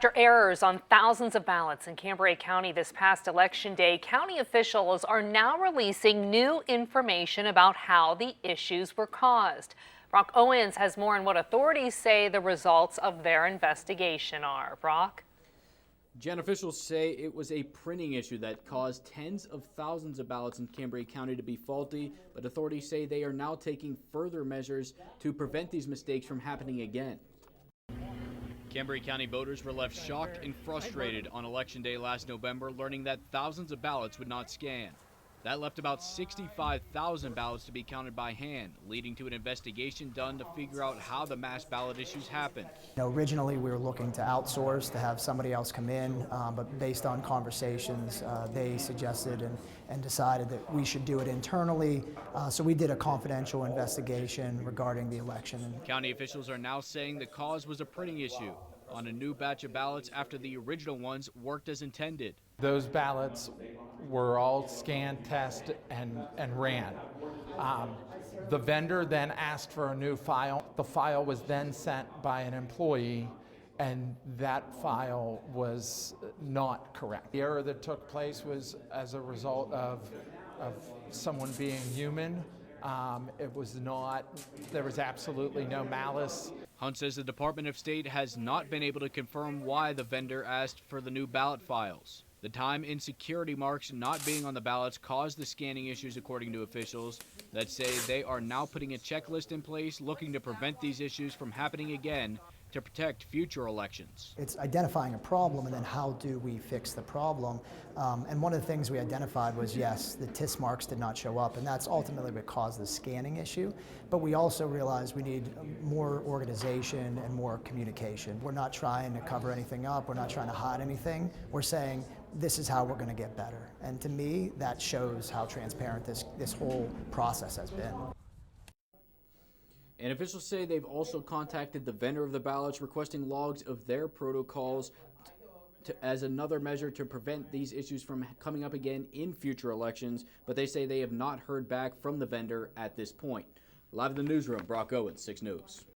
After errors on thousands of ballots in Cambria County this past election day, county officials are now releasing new information about how the issues were caused. Brock Owens has more on what authorities say the results of their investigation are. Brock? Jen, officials say it was a printing issue that caused tens of thousands of ballots in Cambria County to be faulty, but authorities say they are now taking further measures to prevent these mistakes from happening again. Cambria County voters were left shocked and frustrated on Election Day last November, learning that thousands of ballots would not scan. That left about 65,000 ballots to be counted by hand, leading to an investigation done to figure out how the mass ballot issues happened. Originally, we were looking to outsource, to have somebody else come in, but based on conversations, they suggested and decided that we should do it internally. So we did a confidential investigation regarding the election. County officials are now saying the cause was a printing issue on a new batch of ballots after the original ones worked as intended. Those ballots were all scanned, tested, and ran. The vendor then asked for a new file. The file was then sent by an employee, and that file was not correct. The error that took place was as a result of someone being human. It was not, there was absolutely no malice. Hunt says the Department of State has not been able to confirm why the vendor asked for the new ballot files. The time and security marks not being on the ballots caused the scanning issues, according to officials that say they are now putting a checklist in place looking to prevent these issues from happening again to protect future elections. It's identifying a problem and then how do we fix the problem. And one of the things we identified was, yes, the TIS marks did not show up, and that's ultimately what caused the scanning issue. But we also realized we need more organization and more communication. We're not trying to cover anything up. We're not trying to hide anything. We're saying this is how we're going to get better. And to me, that shows how transparent this whole process has been. And officials say they've also contacted the vendor of the ballots requesting logs of their protocols as another measure to prevent these issues from coming up again in future elections, but they say they have not heard back from the vendor at this point. Live in the newsroom, Brock Owens, 6 News.